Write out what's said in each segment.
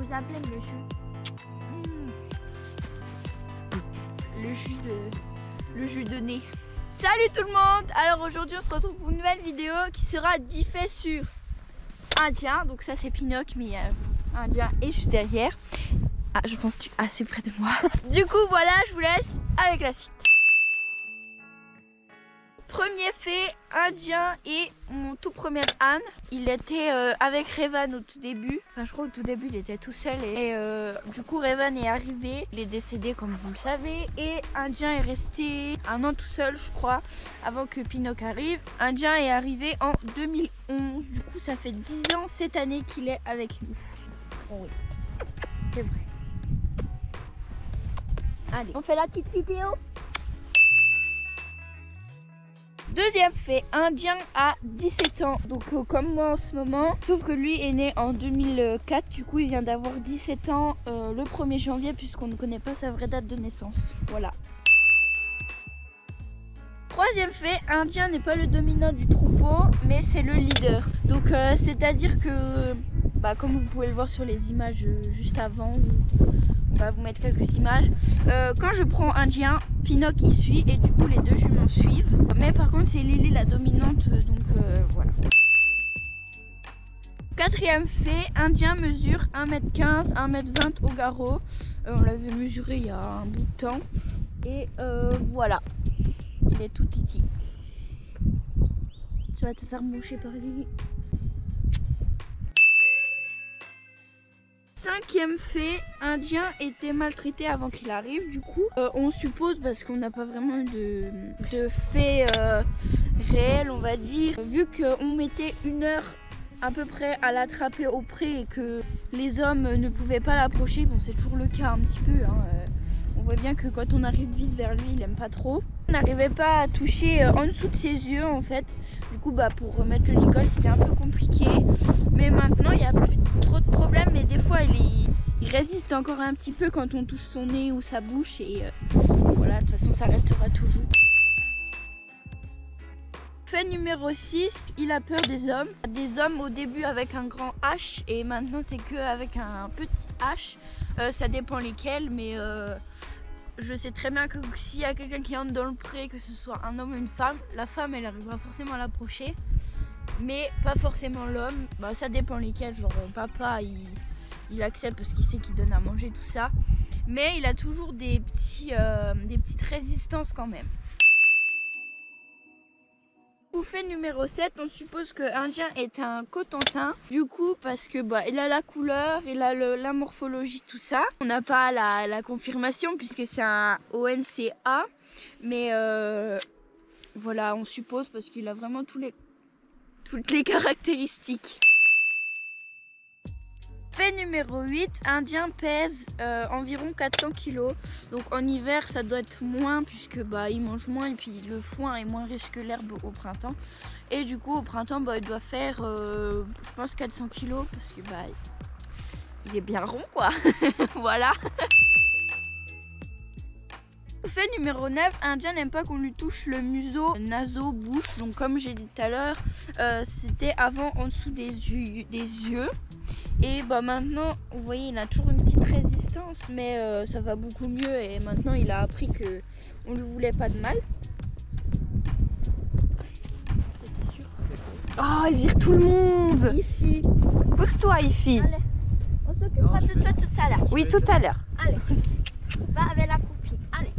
vous appelez monsieur? Le jus de nez. Salut tout le monde. Alors aujourd'hui on se retrouve pour une nouvelle vidéo qui sera diffusée sur Indien. Donc ça c'est Pinoc, mais Indien est juste derrière. Ah, je pense que tu es assez près de moi. Du coup voilà, je vous laisse avec la suite. Premier fait, Indien et mon tout premier âne. Il était avec Revan au tout début. Enfin, je crois au tout début, il était tout seul. Et du coup, Revan est arrivé. Il est décédé, comme vous le savez. Et Indien est resté 1 an tout seul, je crois, avant que Pinoc arrive. Indien est arrivé en 2011. Du coup, ça fait 10 ans cette année qu'il est avec nous. Oh oui, c'est vrai. Allez, on fait la petite vidéo. Deuxième fait, Indien a 17 ans, donc comme moi en ce moment, sauf que lui est né en 2004, du coup il vient d'avoir 17 ans le 1er janvier puisqu'on ne connaît pas sa vraie date de naissance, voilà. Troisième fait, Indien n'est pas le dominant du troupeau, mais c'est le leader. Donc c'est-à-dire que, comme vous pouvez le voir sur les images juste avant, on va vous mettre quelques images. Quand je prends Indien, Pinoc il suit et du coup les deux juments suivent. Mais par contre c'est Lily la dominante, donc voilà. Quatrième fait, Indien mesure 1m15, 1m20 au garrot. On l'avait mesuré il y a un bout de temps. Et voilà, il est tout titi. Tu vas te faire moucher par Lily. Cinquième fait, Indien était maltraité avant qu'il arrive. Du coup, on suppose, parce qu'on n'a pas vraiment de faits réels, on va dire, vu qu'on mettait 1 heure à peu près à l'attraper au pré et que les hommes ne pouvaient pas l'approcher, bon c'est toujours le cas un petit peu, hein, on voit bien que quand on arrive vite vers lui, il aime pas trop. On n'arrivait pas à toucher en dessous de ses yeux en fait. Du coup pour remettre le nicol c'était un peu compliqué. Mais maintenant il n'y a plus trop de problèmes, mais des fois il résiste encore un petit peu quand on touche son nez ou sa bouche et voilà, de toute façon ça restera toujours. Fait numéro 6, il a peur des hommes. Des hommes au début avec un grand H et maintenant c'est que avec un petit H. Ça dépend lesquels, mais je sais très bien que s'il y a quelqu'un qui entre dans le pré, que ce soit un homme ou une femme, la femme elle arrivera forcément à l'approcher, mais pas forcément l'homme. Ça dépend lesquels, genre papa il accepte parce qu'il sait qu'il donne à manger tout ça, mais il a toujours des petites résistances quand même. Fait numéro 7, on suppose que Indien est un Cotentin, du coup parce que il a la couleur, il a la morphologie, tout ça. On n'a pas la confirmation puisque c'est un ONCA, mais voilà, on suppose parce qu'il a vraiment toutes les caractéristiques. Fait numéro 8, Indien pèse environ 400 kg. Donc en hiver ça doit être moins puisque il mange moins et puis le foin est moins riche que l'herbe au printemps. Et du coup au printemps il doit faire je pense 400 kg parce que il est bien rond quoi. Voilà. Fait numéro 9, Indien n'aime pas qu'on lui touche le museau, naseau, bouche. Donc comme j'ai dit tout à l'heure, c'était avant en dessous des yeux. Et maintenant, vous voyez, il a toujours une petite résistance, mais ça va beaucoup mieux. Et maintenant, il a appris que on ne lui voulait pas de mal. Oh, il vire tout le monde. Ici. Pousse-toi, Ifi. Allez, on s'occupera de toi tout à l'heure. Oui, tout à l'heure. Allez, va avec la copine. Allez.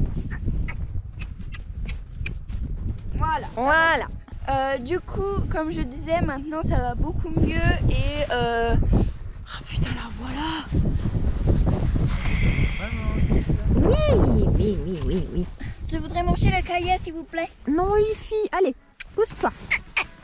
Voilà. Voilà. Du coup, comme je disais, maintenant, ça va beaucoup mieux et oh putain, la voilà. Oui. Je voudrais manger le cahier, s'il vous plaît. Non, Lucie, allez, pousse-toi.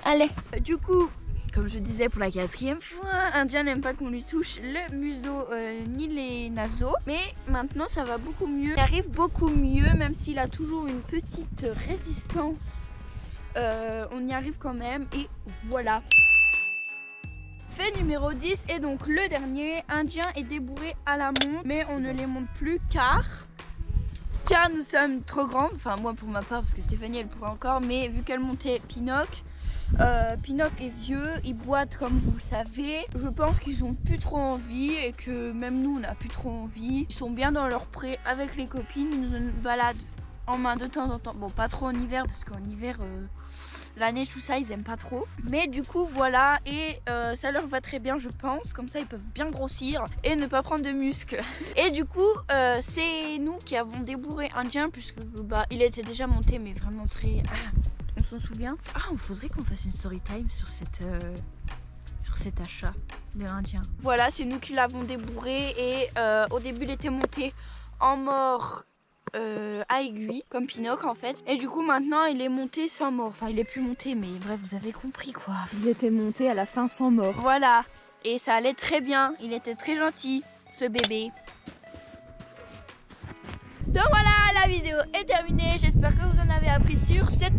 Allez. Du coup, comme je disais pour la 4e fois, Indien n'aime pas qu'on lui touche le museau ni les naseaux. Mais maintenant, ça va beaucoup mieux. Il arrive beaucoup mieux, même s'il a toujours une petite résistance. On y arrive quand même et voilà. Fait numéro 10 et donc le dernier, Indien est débourré à la monte, mais on ne les monte plus car nous sommes trop grandes, enfin moi pour ma part parce que Stéphanie elle pourrait encore, mais vu qu'elle montait Pinoc, Pinoc est vieux, ils boitent comme vous le savez. Je pense qu'ils ont plus trop envie et que même nous on n'a plus trop envie. Ils sont bien dans leur pré avec les copines, ils nous baladent en main de temps en temps. Bon, pas trop en hiver parce qu'en hiver la neige tout ça ils aiment pas trop. Mais du coup voilà, et ça leur va très bien je pense. Comme ça ils peuvent bien grossir et ne pas prendre de muscles. Et du coup c'est nous qui avons débourré Indien puisque bah il était déjà monté mais vraiment très... on s'en souvient. Ah, il faudrait qu'on fasse une story time sur cet achat de Indien. Voilà, c'est nous qui l'avons débourré et au début il était monté en mort à aiguille, comme Pinoc en fait. Et du coup maintenant il est monté sans mort. Enfin il est plus monté mais bref vous avez compris quoi. Il était monté à la fin sans mort. Voilà, et ça allait très bien. Il était très gentil ce bébé. Donc voilà, la vidéo est terminée. J'espère que vous en avez appris sur cette